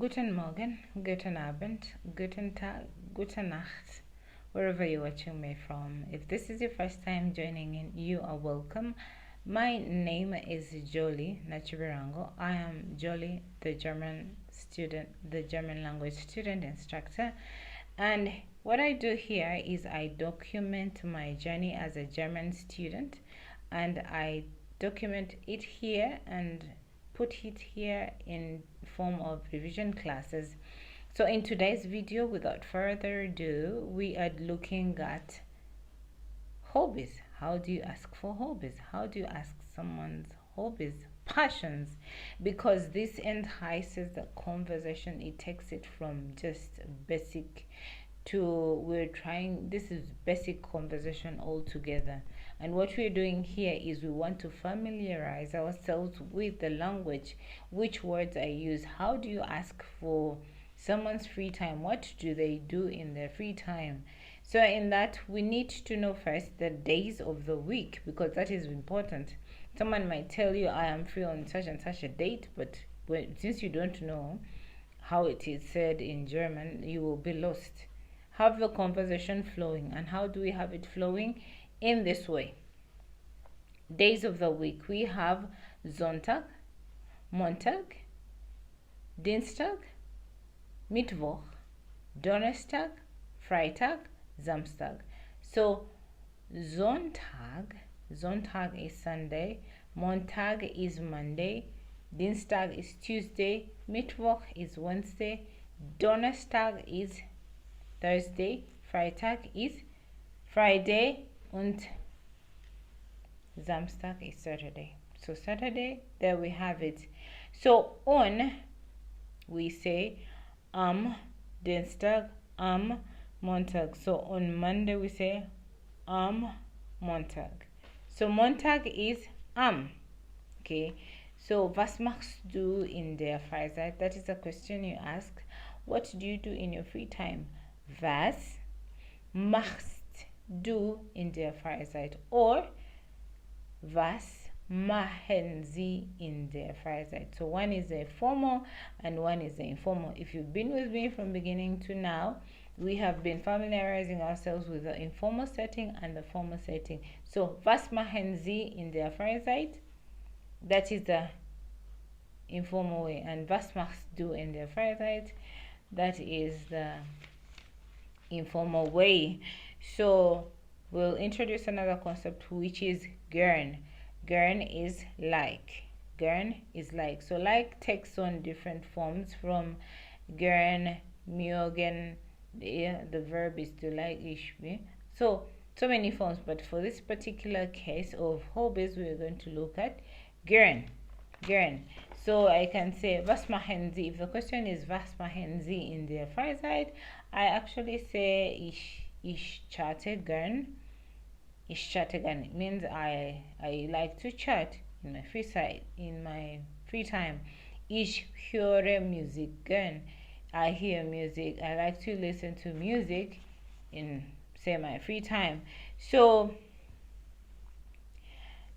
Guten Morgen, guten Abend, guten Tag, gute Nacht, wherever you're watching me from. If this is your first time joining in, you are welcome. My name is Jolie Nachibirango. I am Jolie, the German student, the German language student instructor. And what I do here is I document my journey as a German student, and I document it here and put it here in form of revision classes. So in today's video, without further ado, we are looking at hobbies. How do you ask for hobbies? How do you ask someone's hobbies, passions? Because this entices the conversation. It takes it from just basic to this is basic conversation altogether. And what we're doing here is we want to familiarize ourselves with the language, which words I use. How do you ask for someone's free time? What do they do in their free time? So in that, we need to know first the days of the week, because that is important. Someone might tell you I am free on such and such a date, but since you don't know how it is said in German, you will be lost. Have the conversation flowing. And how do we have it flowing? In this way. Days of the week. We have Sonntag, Montag, Dienstag, Mittwoch, Donnerstag, Freitag, Samstag. So Sonntag is Sunday, Montag is Monday, Dienstag is Tuesday, Mittwoch is Wednesday, Donnerstag is Thursday, Freitag is Friday, and Samstag is Saturday. So Saturday, there we have it. So on, we say Dienstag, Montag. So on Monday, we say Montag. So Montag is okay. So was machst du in der Freizeit? That is a question you ask. What do you do in your free time? Was machst du in der Freizeit? Or was machen Sie in der Freizeit? So one is a formal and one is the informal. If you've been with me from beginning to now, we have been familiarizing ourselves with the informal setting and the formal setting. So was machen Sie in der Freizeit? That is the informal way. And was machst du in der Freizeit? That is the informal way. So we'll introduce another concept, which is gern. Gern is like. Gern is like. So like takes on different forms, from gern, mögen. The verb is to like, ich be. So many forms, but for this particular case of hobbies, we're going to look at gern. So I can say was machen Sie. If the question is was machen Sie in der Freizeit, I actually say ich chatte gern. Ich chatte gern. It means I like to chat in my free time. Ich höre Musik gern. I hear music. I like to listen to music in, say, my free time. So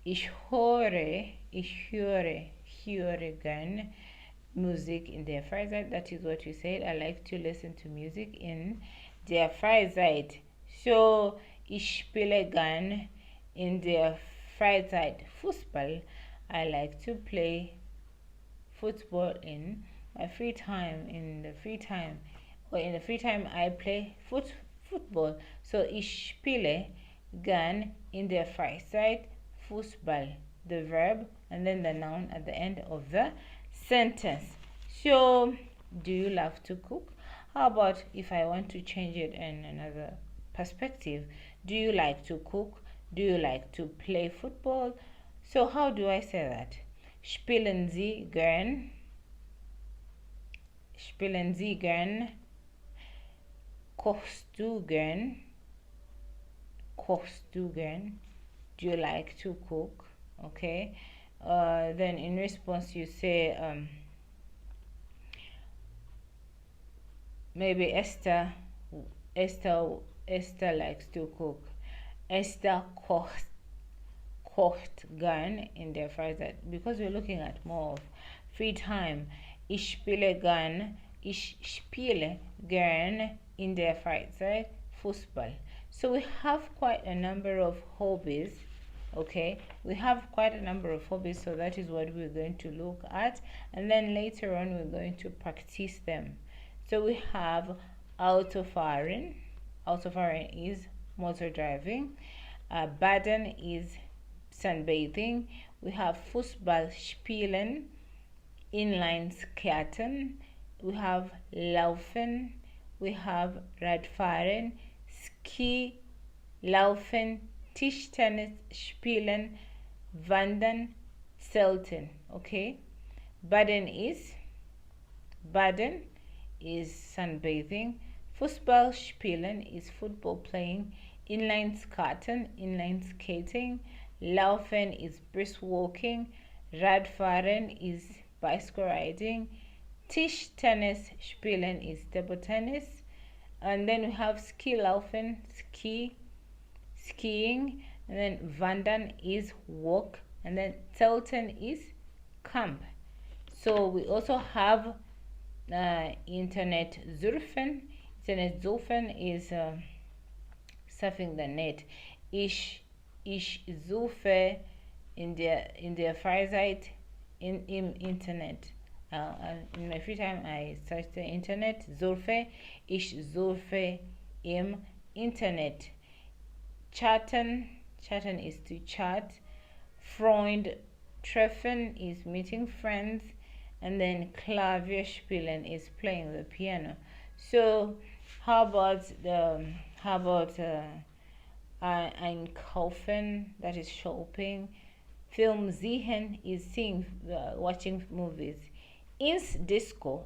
ich höre gern Musik in der Freizeit. That is what you said. I like to listen to music in der Freizeit. So ich spiele gern in der Freizeit Fußball. I like to play football in my free time. In the free time I play football. So ich spiele gern in der Freizeit Fußball. The verb and then the noun at the end of the sentence. So do you love to cook? How about if I want to change it in another perspective? Do you like to cook? Do you like to play football? So how do I say that? Spielen Sie gern? Kochst du gern? Do you like to cook? Okay. Then in response you say maybe Esther likes to cook. Esther kocht gern in der Freizeit, because we're looking at more of free time. Ich spiele gern Ich spiele gern in der Freizeit Fußball. So we have quite a number of hobbies. Okay, we have quite a number of hobbies, so that is what we're going to look at, and then later on we're going to practice them. So we have autofahren. Autofahren is motor driving. Baden is sunbathing. We have Fußball spielen, inline skaten. We have laufen. We have Radfahren, Ski, laufen, Tischtennis spielen, wandern, zelten. Okay, Baden is sunbathing. Fußball spielen is football playing. Inline skating. Laufen is brisk walking. Radfahren is bicycle riding. Tischtennis spielen is table tennis. And then we have skiing. And then wandern is walk. And then zelten is camp. So we also have internet surfen. Internet surfen is surfing the net. Ich surfe in der Freizeit im Internet. In my free time I search the internet. Ich surfe im Internet. Chatten is to chat. Freund treffen is meeting friends. And then Klavierspielen is playing the piano. So how about einkaufen, that is shopping. Film sehen is seeing, watching movies. Ins disco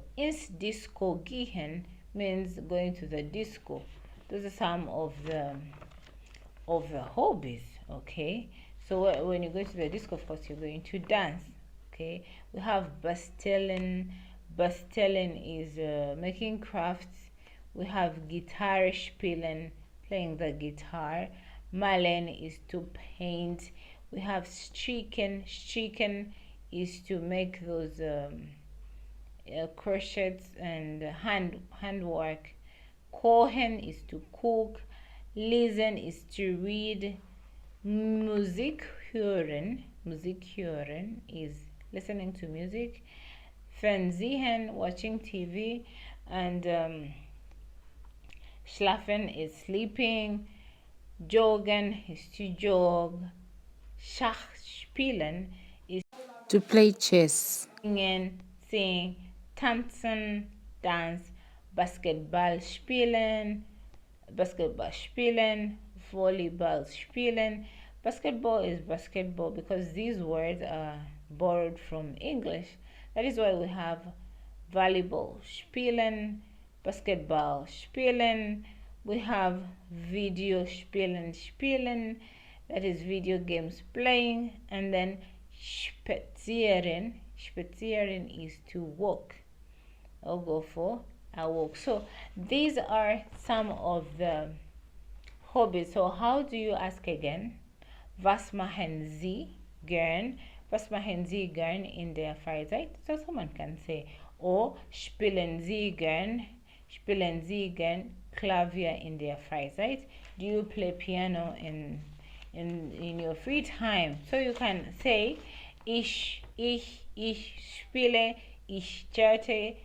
gehen means going to the disco. Those are some of the hobbies. Okay, so when you go to the disco, of course you're going to dance. Okay, we have basteln is making crafts. We have guitar spielen, playing the guitar. Malen is to paint. We have stricken is to make those crochets and handwork. Kochen is to cook. Lesen is to read. Musik hören is listening to music. Fernsehen, watching TV. And schlafen is sleeping. Joggen is to jog. Schach spielen is To play chess. singen, sing. Tanzen, dance. Basketball spielen, Volleyball spielen. Basketball is basketball because these words are borrowed from English. That is why we have volleyball spielen, basketball spielen. We have video spielen, that is video games playing. And then spazieren is to walk or go for a walk. So these are some of the hobbies. So how do you ask again? Was machen Sie gern? Was machen Sie gern in der Freizeit? So someone can say. Or spielen Sie gern Klavier in der Freizeit? Do you play piano in your free time? So you can say ich spiele, ich chatte,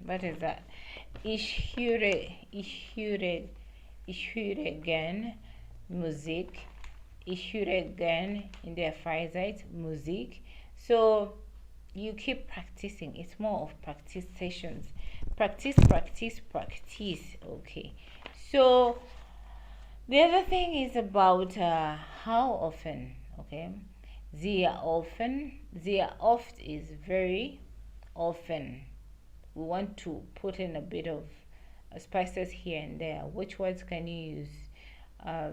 what is that? Ich höre gern Musik. Ich höre gern in der Freizeit Musik. So you keep practicing. It's more of practice sessions. Practice. Okay. So the other thing is about how often. Okay. Sehr oft is very often. We want to put in a bit of spices here and there. Which words can you use?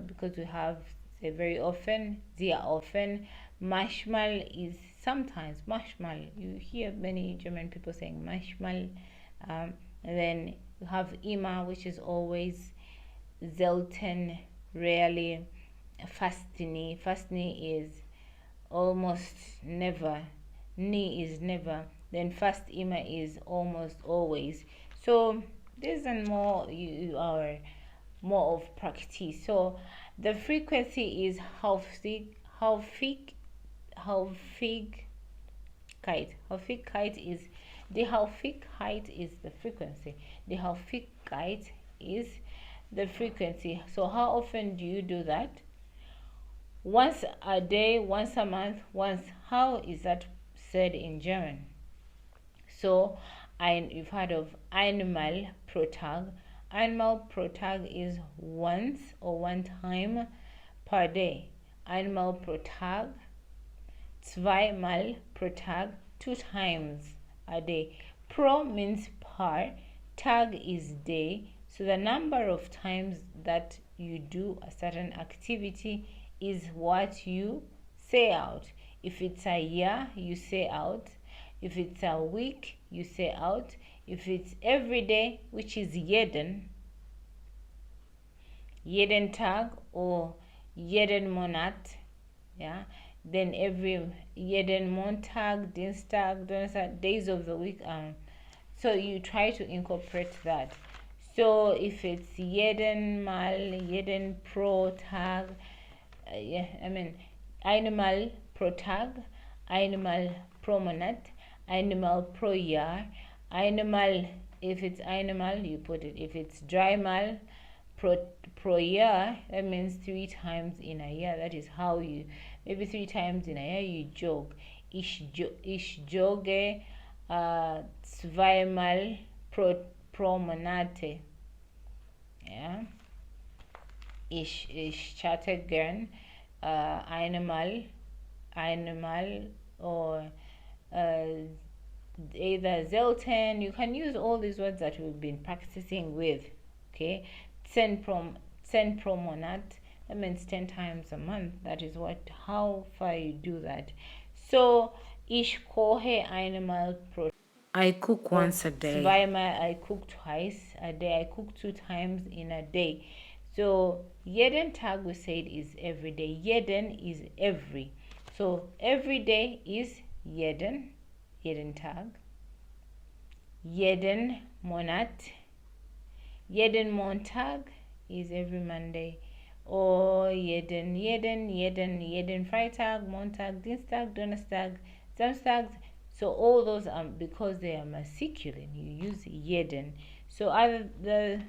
Because we have say very often, sehr often. Manchmal is sometimes. Manchmal. You hear many German people saying manchmal. And then you have immer, which is always. Selten, rarely. Fast nie is almost never. Nie is never. Then fast immer is almost always. So this and more you are more of practice. So the frequency is Häufigkeit is the Häufigkeit is the frequency. The Häufigkeit is the frequency. So how often do you do that? Once a day, once a month, once. How is that said in German? So you've heard of einmal pro Tag. Einmal pro Tag is once or one time per day. Einmal pro Tag, zweimal pro Tag, two times a day. Pro means per, Tag is day. So the number of times that you do a certain activity is what you say out. If it's a year, you say out. If it's a week, you say out. If it's every day, which is jeden Tag or jeden Monat, yeah, then every jeden Montag, Dienstag, Donnerstag, days of the week. So you try to incorporate that. So if it's jeden Mal, jeden pro Tag, einmal pro Tag, einmal pro Monat, einmal pro Jahr, einmal, if it's einmal, you put it. If it's dreimal pro year, that means 3 times in a year. That is how you, maybe 3 times in a year you jog. Ich jogge zweimal pro Monate. Ja. Ich chatte gern einmal or either selten. You can use all these words that we've been practicing with. Okay, 10 pro Monat, that means 10 times a month. That is how far you do that. So ich koche einmal pro. I cook once a day. Zweimal, I cook twice a day. I cook 2 times in a day. So jeden Tag we said is every day. Jeden is every. So every day is jeden Tag. Jeden Monat. Jeden Montag is every Monday. Or jeden Freitag, Montag, Dienstag, Donnerstag, Samstag. So all those are because they are masculine. You use jeden. So other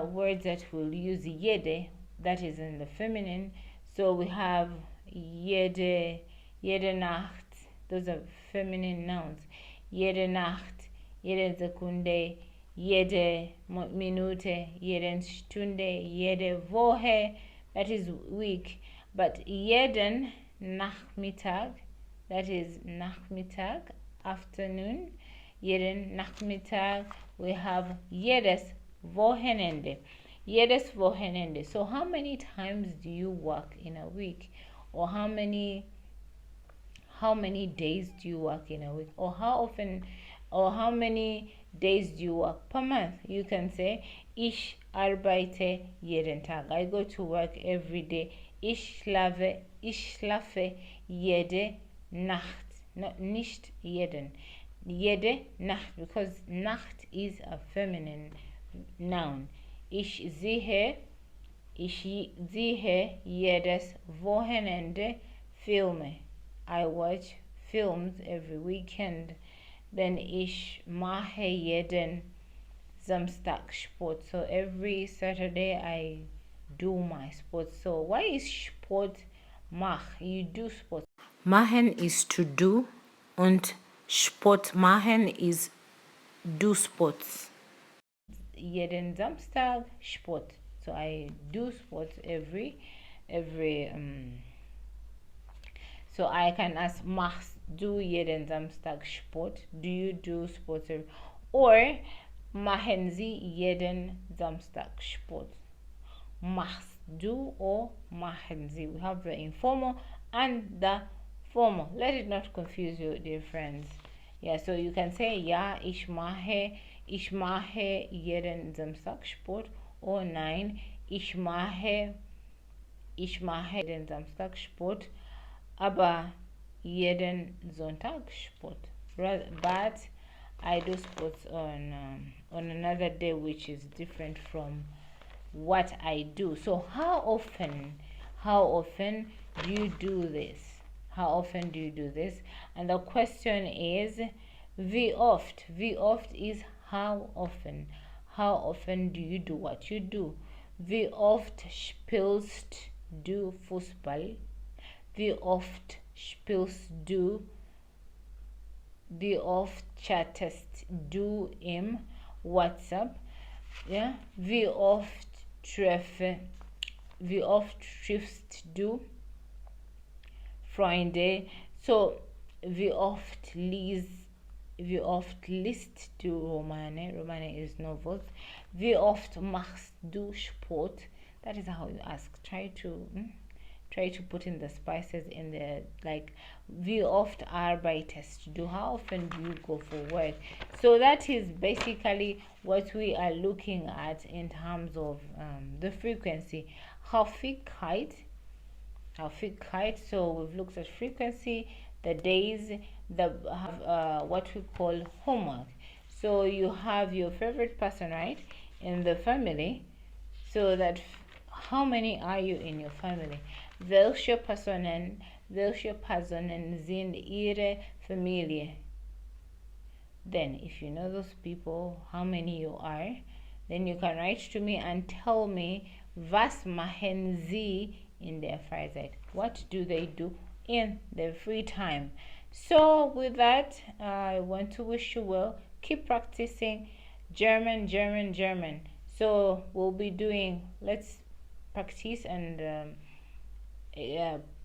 words that will use jede, that is in the feminine. So we have jede Nacht. Those are feminine nouns. Jede Nacht, jede Sekunde, jede Minute, jede Stunde, jede Woche. That is week. But jeden Nachmittag, that is Nachmittag, afternoon. Jeden Nachmittag, we have jedes Wochenende. Jedes Wochenende. So how many times do you work in a week? Or how many days do you work in a week? Or how often, or how many days do you work per month? You can say ich arbeite jeden Tag. I go to work every day. Ich schlafe jede Nacht. Nicht jeden. Jede Nacht, because Nacht is a feminine noun. Ich sehe jedes Wochenende Filme. I watch films every weekend. Then ich mache jeden Samstag Sport. So every Saturday I do my sport. So why is Sport mach? You do sport. Machen is to do und Sport machen is do sports. Jeden Samstag Sport. So I do sports every so I can ask, machst du jeden Samstag Sport? Do you do sports or machen Sie jeden Samstag Sport? Machst du or machen Sie? We have the informal and the formal. Let it not confuse you, dear friends. Yeah, so you can say, ja, ich mache jeden Samstag Sport, or nein, ich mache ich mache jeden Samstag Sport, aber jeden Sonntag Sport. But I do sports on another day, which is different from what I do. So how often do you do this? How often do you do this? And the question is wie oft. Wie oft is how often. How often do you do what you do? Wie oft spielst du Fußball? Wie oft spielst du? Wie oft chattest du im WhatsApp? Ja, wie oft triffst du Freunde? So, wie oft liest du Romane? Romane is novels. Wie oft machst du Sport? That is how you ask. Try to put in the spices in there, like wie oft arbeitest du? How often do you go for work? So that is basically what we are looking at in terms of the frequency. Häufigkeit. So we've looked at frequency, the days, the what we call homework. So you have your favorite person, right, in the family. So that how many are you in your family? Welche Personen sind ihre Familie? Then if you know those people, how many you are, then you can write to me and tell me was machen sie in their Freizeit. What do they do in their free time? So with that, I want to wish you well. Keep practicing German. So we'll be doing, let's practice and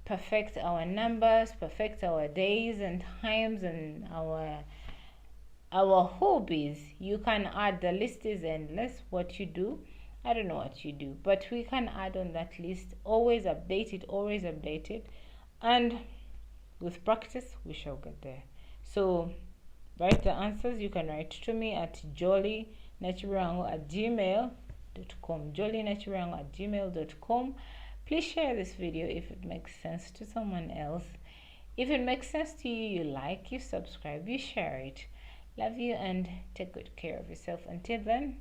perfect our numbers, perfect our days and times, and our hobbies. You can add, the list is endless. What you do, I don't know what you do, but we can add on that list. Always update it, and with practice we shall get there. So write the answers. You can write to me at jollynaturango@gmail.com. jollynaturango@gmail.com. Please share this video if it makes sense to someone else. If it makes sense to you, you like, you subscribe, you share it. Love you and take good care of yourself. Until then,